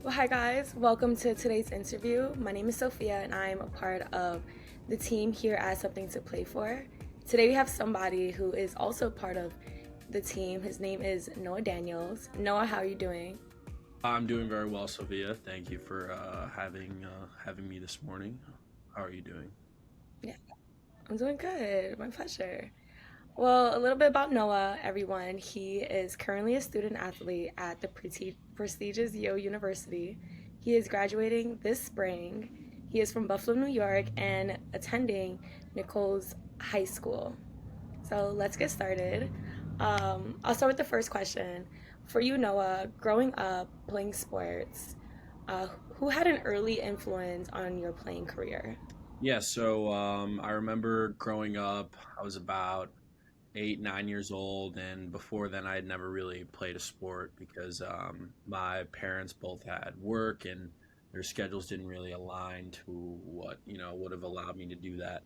Well, hi guys, welcome to today's interview. My name is Sophia and I'm a part of the team here at Something2Play4. Today we have somebody who is also part of the team. His name is Noah Daniels. Noah, how are you doing? I'm doing very well, Sophia. Thank you for having me this morning. How are you doing? Yeah, I'm doing good. My pleasure. Well, a little bit about Noah, everyone. He is currently a student athlete at the prestigious Yale University. He is graduating this spring. He is from Buffalo, New York, and attending Nichols High School. So let's get started. I'll start with the first question. For you, Noah, growing up playing sports, uh, who had an early influence on your playing career? I remember growing up, I was about 8, 9 years old, and before then, I had never really played a sport because my parents both had work and their schedules didn't really align to what would have allowed me to do that.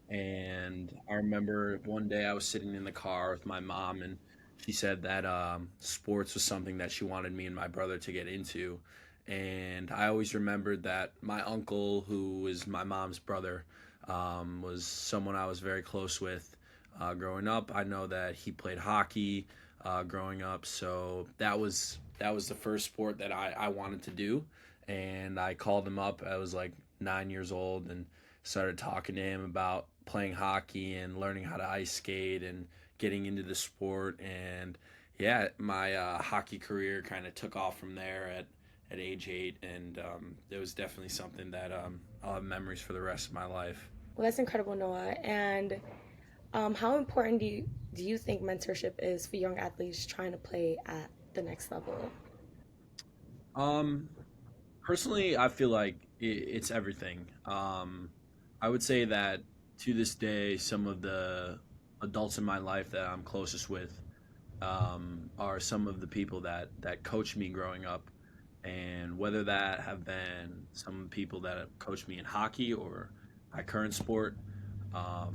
And I remember one day I was sitting in the car with my mom, and she said that sports was something that she wanted me and my brother to get into. And I always remembered that my uncle, who is my mom's brother, was someone I was very close with growing up. I know that he played hockey growing up, so that was the first sport that I wanted to do. And I called him up. I was like 9 years old and started talking to him about playing hockey and learning how to ice skate and getting into the sport. And yeah, my hockey career kind of took off from there at age 8, and it was definitely something that I'll have memories for the rest of my life. Well, that's incredible, Noah. And how important do you think mentorship is for young athletes trying to play at the next level? Um, Personally, I feel like it's everything. I would say that to this day, some of the adults in my life that I'm closest with are some of the people that coached me growing up, and whether that have been some people that have coached me in hockey or my current sport. Um,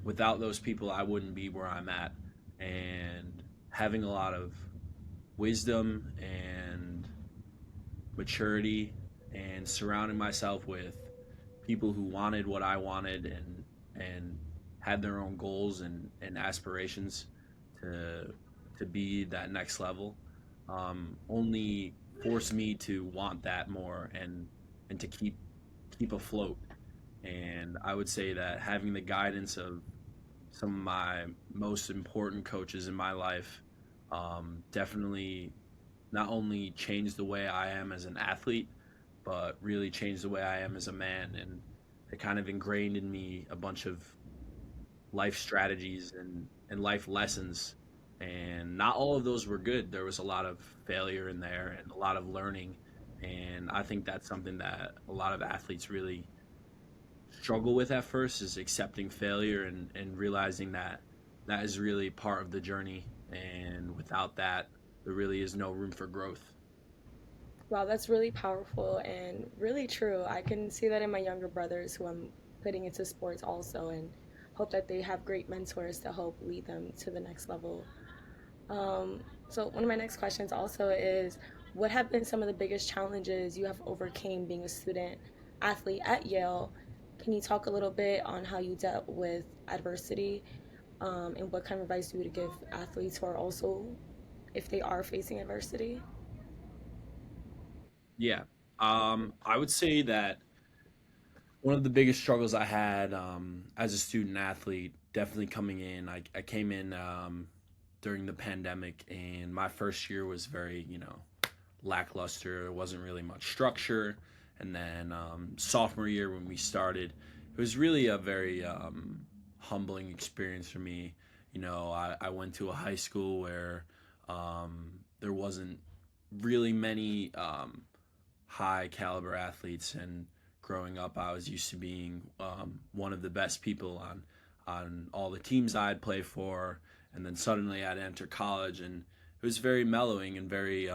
Without those people, I wouldn't be where I'm at, and having a lot of wisdom and maturity and surrounding myself with people who wanted what I wanted and had their own goals and aspirations to to be that next level only forced me to want that more and to keep afloat. And I would say that having the guidance of some of my most important coaches in my life definitely not only changed the way I am as an athlete, but really changed the way I am as a man. And it kind of ingrained in me a bunch of life strategies and life lessons. And not all of those were good. There was a lot of failure in there and a lot of learning. And I think that's something that a lot of athletes really struggle with at first, is accepting failure and realizing that that is really part of the journey. And without that, there really is no room for growth. Wow, that's really powerful and really true. I can see that in my younger brothers who I'm putting into sports also, and hope that they have great mentors to help lead them to the next level. So one of my next questions also is, what have been some of the biggest challenges you have overcame being a student athlete at Yale? Can you talk a little bit on how you dealt with adversity, and what kind of advice you would give athletes who are also, if they are facing adversity? Yeah. I would say that one of the biggest struggles I had as a student athlete, definitely coming in, I came in during the pandemic, and my first year was very, lackluster. There wasn't really much structure. And then sophomore year, when we started, it was really a very humbling experience for me. I went to a high school where there wasn't really many high caliber athletes, and growing up I was used to being one of the best people on all the teams I'd play for. And then suddenly I'd enter college, and it was very mellowing and very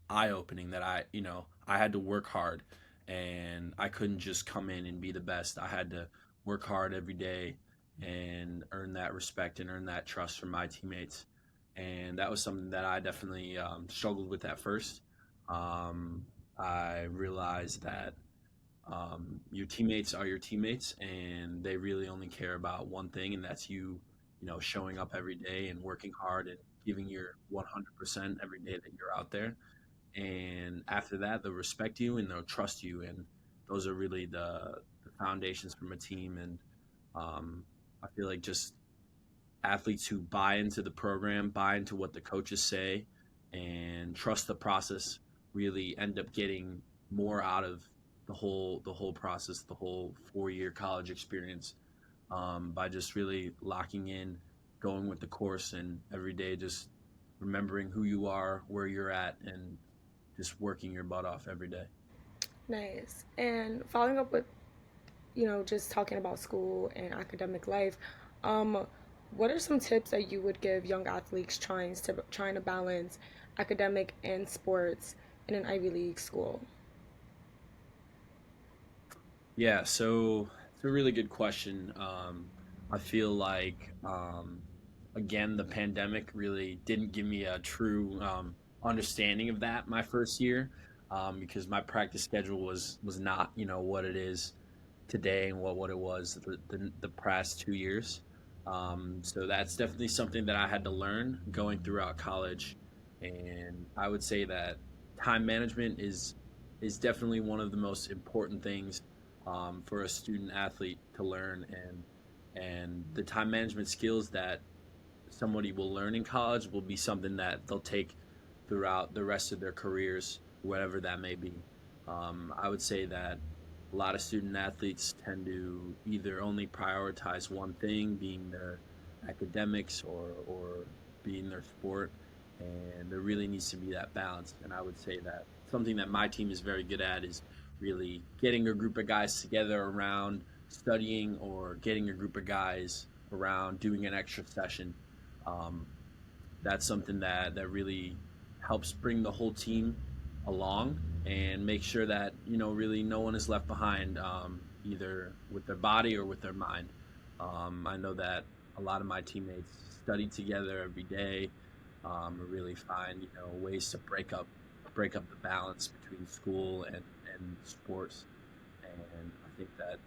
eye-opening that I had to work hard, and I couldn't just come in and be the best. I had to work hard every day and earn that respect and earn that trust from my teammates. And that was something that I definitely struggled with at first. I realized that your teammates are your teammates, and they really only care about one thing, and that's you. You know, showing up every day and working hard and giving your 100% every day that you're out there. And after that, they'll respect you and they'll trust you, and those are really the foundations from a team. And I feel like just athletes who buy into the program, buy into what the coaches say, and trust the process really end up getting more out of the whole process, the whole 4 year college experience, by just really locking in, going with the course, and every day just remembering who you are, where you're at, and just working your butt off every day. Nice. And following up with, just talking about school and academic life, um, what are some tips that you would give young athletes trying to balance academic and sports in an Ivy League school? Yeah, so it's a really good question. I feel like, again, the pandemic really didn't give me a true understanding of that my first year, because my practice schedule was not, what it is today and what it was the past 2 years. So that's definitely something that I had to learn going throughout college, and I would say that time management is definitely one of the most important things for a student athlete to learn, and the time management skills that somebody will learn in college will be something that they'll take throughout the rest of their careers, whatever that may be. I would say that a lot of student athletes tend to either only prioritize one thing, being their academics or being their sport, and there really needs to be that balance. And I would say that something that my team is very good at is really getting a group of guys together around studying, or getting a group of guys around doing an extra session. Um, that's something that really helps bring the whole team along and make sure that really no one is left behind, either with their body or with their mind. I know that a lot of my teammates study together every day, really find ways to break up the balance between school and sports. And I think that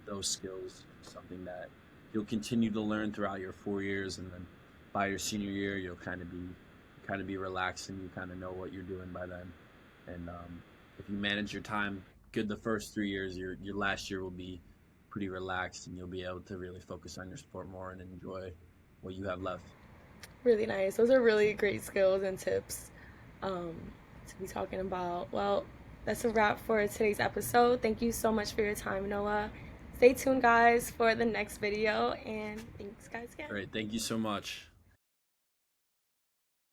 those skills are something that you'll continue to learn throughout your 4 years, and then by your senior year you'll kind of be relaxed, and you kind of know what you're doing by then. And if you manage your time good the first 3 years, your last year will be pretty relaxed, and you'll be able to really focus on your sport more and enjoy what you have left. Really nice. Those are really great skills and tips um, to be talking about. Well, that's a wrap for today's episode. Thank you so much for your time, Noah. Stay tuned, guys, for the next video, and thanks, guys, again. All right, thank you so much.